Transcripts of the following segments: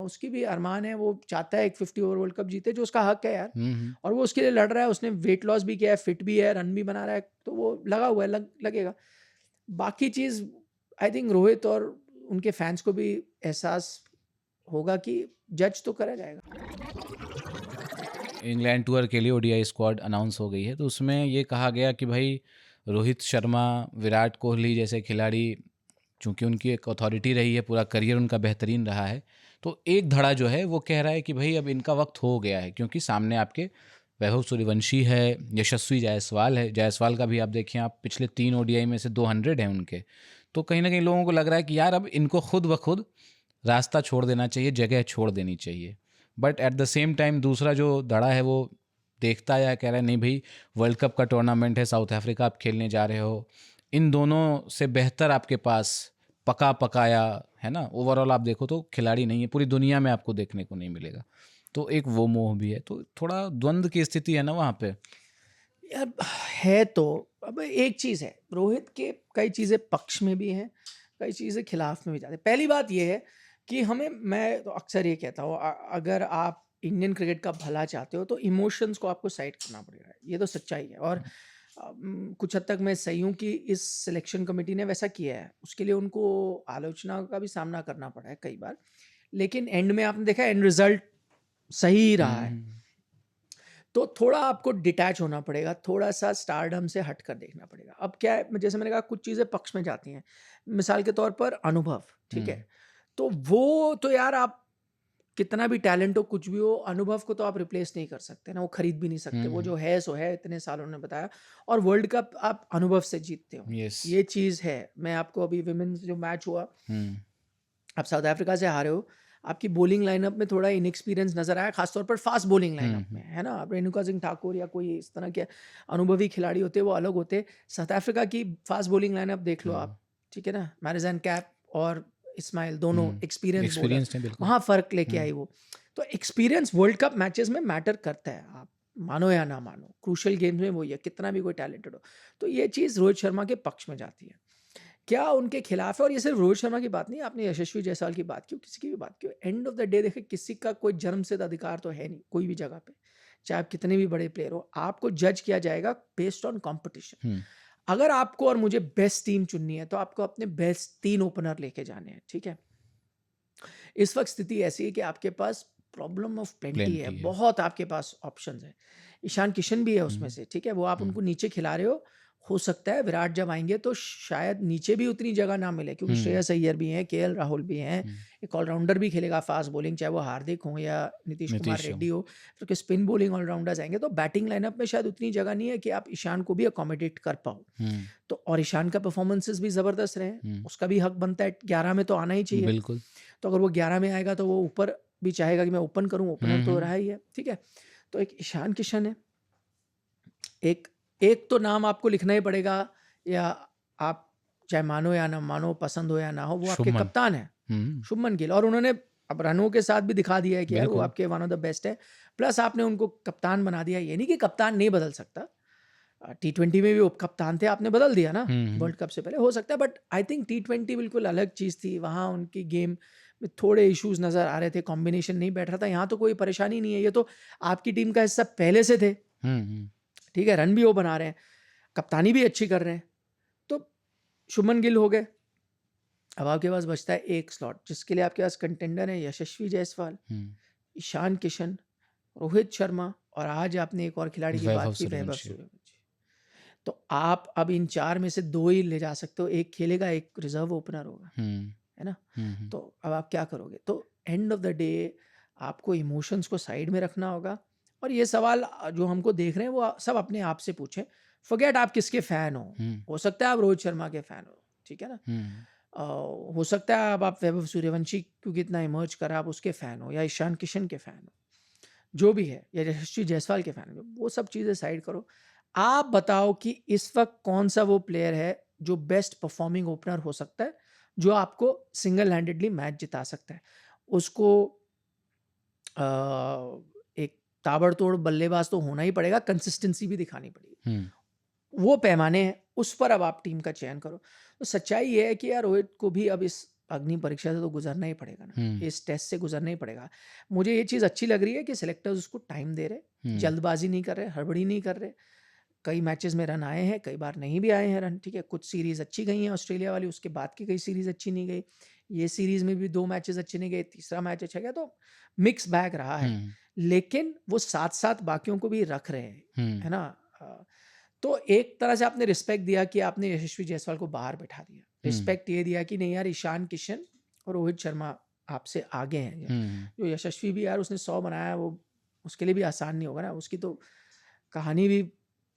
उसकी भी अरमान है, वो चाहता है एक 50 ओवर वर्ल्ड कप जीते, जो उसका हक है यार। हम्म। और वो उसके लिए लड़ रहा है, उसने वेट लॉस भी किया है, फिट भी है, रन भी बना रहा है, तो वो लगा हुआ है, लगेगा। बाकी चीज़ आई थिंक रोहित और उनके फैंस को भी एहसास होगा कि जज तो करा जाएगा। इंग्लैंड टूर के लिए ओडीआई स्क्वाड अनाउंस हो गई है, तो उसमें ये कहा गया कि भाई रोहित शर्मा, विराट कोहली जैसे खिलाड़ी, चूँकि उनकी एक अथॉरिटी रही है, पूरा करियर उनका बेहतरीन रहा है, तो एक धड़ा जो है वो कह रहा है कि भाई अब इनका वक्त हो गया है, क्योंकि सामने आपके वैभव सूर्यवंशी है, यशस्वी जायसवाल है। जायसवाल का भी आप देखें, आप पिछले 3 ओडीआई में से 200 हैं उनके। तो कहीं ना कहीं लोगों को लग रहा है कि यार अब इनको खुद ब खुद रास्ता छोड़ देना चाहिए, जगह छोड़ देनी चाहिए। But at the same time दूसरा जो धड़ा है वो देखता है, कह रहा है नहीं भाई, वर्ल्ड कप का टूर्नामेंट है, साउथ अफ्रीका आप खेलने जा रहे हो, इन दोनों से बेहतर आपके पास पका पकाया है ना, ओवरऑल आप देखो तो खिलाड़ी नहीं है, पूरी दुनिया में आपको देखने को नहीं मिलेगा। तो एक वो मोह भी है, तो थोड़ा द्वंद्व की स्थिति है ना वहाँ पे। यार है तो, अब एक चीज़ है, रोहित के कई चीज़ें पक्ष में भी हैं, कई चीज़ें खिलाफ में भी जाते हैं। पहली बात ये है कि मैं तो अक्सर ये कहता हूँ, अगर आप इंडियन क्रिकेट का भला चाहते हो तो इमोशंस को आपको साइड करना पड़ेगा, ये तो सच्चाई है। और कुछ हद तक मैं सही हूँ कि इस सिलेक्शन कमेटी ने वैसा किया है, उसके लिए उनको आलोचना का भी सामना करना पड़ा है कई बार, लेकिन एंड में आपने देखा एंड रिजल्ट सही ही रहा है। तो थोड़ा आपको डिटैच होना पड़ेगा, थोड़ा सा स्टारडम से हट कर देखना पड़ेगा। अब क्या है, जैसे मैंने कहा कुछ चीज़ें पक्ष में जाती हैं, मिसाल के तौर पर अनुभव, ठीक है, तो वो तो यार आप कितना भी टैलेंट हो, कुछ भी हो, अनुभव को तो आप रिप्लेस नहीं कर सकते ना, वो खरीद भी नहीं सकते। वो जो है सो है, इतने साल उन्होंने बताया। और वर्ल्ड कप आप अनुभव से जीतते हो, यस। ये चीज़ है। मैं आपको अभी विमेन्स जो मैच हुआ, आप साउथ अफ्रीका से हारे हो, आपकी बॉलिंग लाइनअप में थोड़ा इनएक्सपीरियंस नजर आया, खासतौर पर फास्ट बॉलिंग लाइनअप में, है ना। अब रेणुका सिंह ठाकुर या कोई इस तरह के अनुभवी खिलाड़ी होते, वो अलग होते। साउथ अफ्रीका की फास्ट बॉलिंग लाइनअप देख लो आप, ठीक है ना, मैरिजन कैप और इस्माइल दोनों एक्सपीरियंस बॉलर, एक्सपीरियंस है बिल्कुल। वहाँ फर्क लेके आई वो। तो एक्सपीरियंस वर्ल्ड कप मैचेस में मैटर करता है, आप मानो या ना मानो, क्रूशियल गेम्स में वही है, कितना भी कोई टैलेंटेड हो। तो ये चीज़ रोहित शर्मा के पक्ष में जाती है, क्या उनके खिलाफ है। और ये सिर्फ रोहित शर्मा की बात नहीं, आपने यशस्वी जायसवाल की बात की, किसी की भी बात की, एंड ऑफ द डे देखे किसी का कोई जन्मसिद्ध अधिकार तो है नहीं कोई भी जगह पे, चाहे आप कितने भी बड़े प्लेयर हो, आपको जज किया जाएगा बेस्ड ऑन कंपटीशन। अगर आपको और मुझे बेस्ट टीम चुननी है तो आपको अपने बेस्ट 3 ओपनर लेके जाने हैं, ठीक है। इस वक्त स्थिति ऐसी है कि आपके पास प्रॉब्लम ऑफ प्लेंटी है, बहुत आपके पास ऑप्शंस है। ईशान किशन भी है उसमें से, ठीक है, वो आप उनको नीचे खिला रहे हो सकता है विराट जब आएंगे तो शायद नीचे भी उतनी जगह ना मिले, क्योंकि श्रेयस अय्यर भी हैं, केएल राहुल भी हैं, एक ऑलराउंडर भी खेलेगा फास्ट बॉलिंग, चाहे वो हार्दिक हो या नीतीश कुमार रेड्डी हो, तो स्पिन बॉलिंग ऑलराउंडर्स आएंगे, तो बैटिंग लाइनअप में शायद उतनी जगह नहीं है कि आप ईशान को भी अकोमोडेट कर पाओ। तो और ईशान का परफॉर्मेंसेस भी जबरदस्त रहे, उसका भी हक बनता है 11 में तो आना ही चाहिए बिल्कुल। तो अगर वो 11 में आएगा तो वो ऊपर भी चाहेगा कि मैं ओपन करूं, ओपनर तो रहा ही है, ठीक है। तो एक ईशान किशन है, एक तो नाम आपको लिखना ही पड़ेगा, या आप चाहे मानो या ना मानो, पसंद हो या ना हो, वो आपके कप्तान है, शुभमन गिल। और उन्होंने अब रनों के साथ भी दिखा दिया है कि यार वो आपके वन ऑफ द बेस्ट है, प्लस आपने उनको कप्तान बना दिया। ये नहीं कि कप्तान नहीं बदल सकता, T20 में भी वो कप्तान थे, आपने बदल दिया ना वर्ल्ड कप से पहले, हो सकता है। बट आई थिंक T20 बिल्कुल अलग चीज़ थी, वहाँ उनकी गेम में थोड़े इश्यूज नज़र आ रहे थे, कॉम्बिनेशन नहीं बैठ रहा था। यहाँ तो कोई परेशानी नहीं है, ये तो आपकी टीम का हिस्सा पहले से थे, ठीक है, रन भी वो बना रहे हैं, कप्तानी भी अच्छी कर रहे हैं। तो शुभमन गिल हो गए, अब आपके पास बचता है एक स्लॉट जिसके लिए आपके पास कंटेंडर है यशस्वी जायसवाल, ईशान किशन, रोहित शर्मा, और आज आपने एक और खिलाड़ी की बात की, वैभव सूर्यवंशी। तो आप अब इन 4 में से 2 ही ले जा सकते हो, एक खेलेगा, एक रिजर्व ओपनर होगा, है ना। तो अब आप क्या करोगे? तो एंड ऑफ द डे आपको इमोशंस को साइड में रखना होगा, और ये सवाल जो हमको देख रहे हैं वो सब अपने आप से पूछें। फॉरगेट आप किसके फैन हो सकता है आप रोहित शर्मा के फैन हो, ठीक है ना। हो सकता है अब आप वैभव सूर्यवंशी क्योंकि इतना इमर्ज करा आप उसके फैन हो, या ईशान किशन के फैन हो, जो भी है, या यशस्वी जायसवाल के फैन हो, वो सब चीज़ें साइड करो। आप बताओ कि इस वक्त कौन सा वो प्लेयर है जो बेस्ट परफॉर्मिंग ओपनर हो सकता है, जो आपको सिंगल हैंडेडली मैच जिता सकता है। उसको एक ताबड़तोड़ बल्लेबाज तो होना ही पड़ेगा, कंसिस्टेंसी भी दिखानी पड़ेगी, वो पैमाने हैं, उस पर अब आप टीम का चयन करो। तो सच्चाई ये है कि यार रोहित को भी अब इस अग्नि परीक्षा से तो गुजरना ही पड़ेगा ना, इस टेस्ट से गुजरना ही पड़ेगा। मुझे ये चीज़ अच्छी लग रही है कि सेलेक्टर्स उसको टाइम दे रहे, जल्दबाजी नहीं कर रहे, हड़बड़ी नहीं कर रहे। कई मैचेस में रन आए हैं, कई बार नहीं भी आए हैं रन, ठीक है। कुछ सीरीज़ अच्छी गई हैं ऑस्ट्रेलिया वाली, उसके बाद की कई सीरीज़ अच्छी नहीं गई। ये सीरीज़ में भी 2 मैचेस अच्छे नहीं गए, तीसरा मैच अच्छा गया, तो मिक्स बैग रहा है। लेकिन वो साथ-साथ बाकियों को भी रख रहे हैं, है ना? तो एक तरह से आपने रिस्पेक्ट दिया कि आपने यशस्वी जायसवाल को बाहर बैठा दिया। रिस्पेक्ट ये दिया कि नहीं यार, ईशान किशन और रोहित शर्मा आपसे आगे हैं। जो यशस्वी भी यार उसने 100 बनाया, वो उसके लिए भी आसान नहीं होगा ना, उसकी तो कहानी भी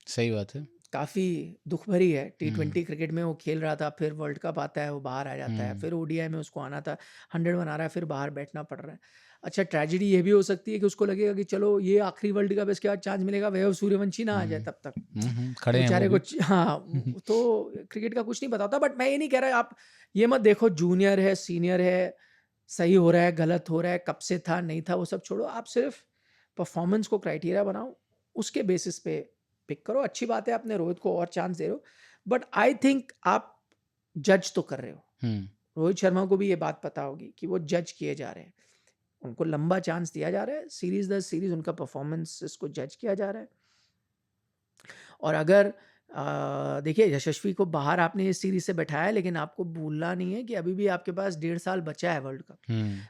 सही बात है, काफ़ी दुख भरी है। T20 क्रिकेट में वो खेल रहा था, फिर वर्ल्ड कप आता है, वो बाहर आ जाता है, फिर ODI में उसको आना था, 100 बना रहा है, फिर बाहर बैठना पड़ रहा है। अच्छा, ट्रेजेडी ये भी हो सकती है कि उसको लगेगा कि चलो ये आखिरी वर्ल्ड कप, इसके बाद चांस मिलेगा, वैभव सूर्यवंशी ना आ जाए तब तक, खड़े हैं बेचारे वो को। हाँ, तो क्रिकेट का कुछ नहीं पता होता। बट मैं ये नहीं कह रहा, आप ये मत देखो जूनियर है, सीनियर है, सही हो रहा है, गलत हो रहा है, कब से था, नहीं था, वो सब छोड़ो। आप सिर्फ परफॉर्मेंस को क्राइटेरिया बनाओ, उसके बेसिस पे पिक करो। अच्छी बात है, आपने रोहित को और चांस दे रहे हो, बट आई थिंक आप जज तो कर रहे हो। रोहित शर्मा को भी ये बात पता होगी कि वो जज किए जा रहे हैं, उनको लंबा चांस दिया जा रहा है, सीरीज दर सीरीज उनका परफॉर्मेंस इसको जज किया जा रहा है। और अगर देखिए, यशस्वी को बाहर आपने इस सीरीज से बैठाया है, लेकिन आपको भूलना नहीं है कि अभी भी आपके पास 1.5 साल बचा है वर्ल्ड कप।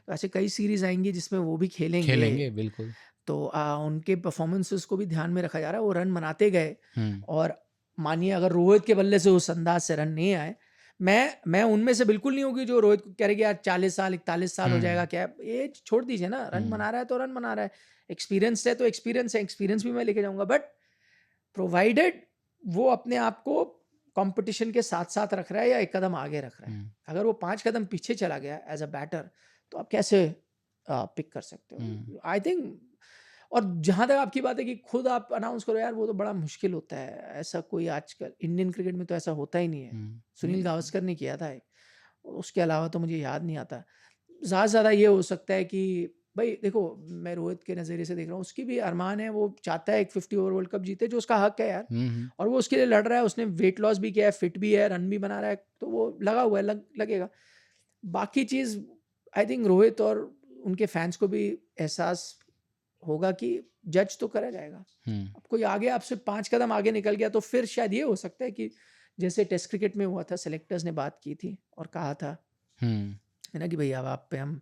तो ऐसे कई सीरीज आएंगी जिसमें वो भी खेलेंगे बिल्कुल। तो उनके परफॉर्मेंसेस को भी ध्यान में रखा जा रहा है। वो रन बनाते गए, और मानिए अगर रोहित के बल्ले से उस अंदाज से रन नहीं आए, मैं उनमें से बिल्कुल नहीं होगी जो रोहित को कह रहे कि यार 40 साल 41 साल हो जाएगा, क्या ये छोड़ दीजिए ना। रन बना रहा है तो रन बना रहा है, एक्सपीरियंस है तो एक्सपीरियंस है, एक्सपीरियंस भी मैं लेके जाऊंगा, बट प्रोवाइडेड वो अपने आप को कंपटीशन के साथ साथ रख रहा है या एक कदम आगे रख रहा है। अगर वो 5 कदम पीछे चला गया एज अ बैटर, तो आप कैसे पिक कर सकते हो? आई थिंक, और जहाँ तक आपकी बात है कि खुद आप अनाउंस करो, यार वो तो बड़ा मुश्किल होता है। ऐसा कोई आजकल इंडियन क्रिकेट में तो ऐसा होता ही नहीं है। सुनील गावस्कर ने किया था, उसके अलावा तो मुझे याद नहीं आता। ज़्यादा से ज़्यादा ये हो सकता है कि भाई देखो, मैं रोहित के नज़रिए से देख रहा हूँ, उसकी भी अरमान है, वो चाहता है एक 50 ओवर वर्ल्ड कप जीते, जो उसका हक है यार, और वो उसके लिए लड़ रहा है। उसने वेट लॉस भी किया है, फिट भी है, रन भी बना रहा है, तो वो लगा हुआ है, लगेगा। बाकी चीज़ आई थिंक रोहित और उनके फैंस को भी एहसास होगा कि जज तो करा जाएगा। अब कोई आगे आपसे 5 कदम आगे निकल गया तो फिर शायद ये हो सकता है कि जैसे टेस्ट क्रिकेट में हुआ था, सेलेक्टर्स ने बात की थी और कहा था है ना कि भाई अब आप पे हम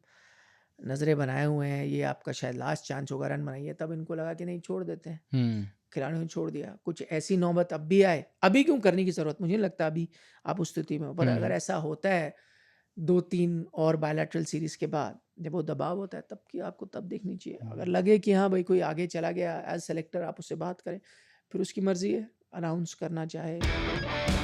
नज़रें बनाए हुए हैं, ये आपका शायद लास्ट चांस होगा, रन बनाइए। तब इनको लगा कि नहीं, छोड़ देते हैं, खिलाड़ियों ने छोड़ दिया। कुछ ऐसी नौबत अब भी आए, अभी क्यों करने की ज़रूरत, मुझे नहीं लगता अभी आप उस स्थिति में हो। पर अगर ऐसा होता है 2-3 और बायलैटरल सीरीज के बाद, जब वो दबाव होता है, तब की आपको तब देखनी चाहिए। अगर लगे कि हाँ भाई कोई आगे चला गया, एज सेलेक्टर आप उससे बात करें, फिर उसकी मर्जी है, अनाउंस करना चाहे।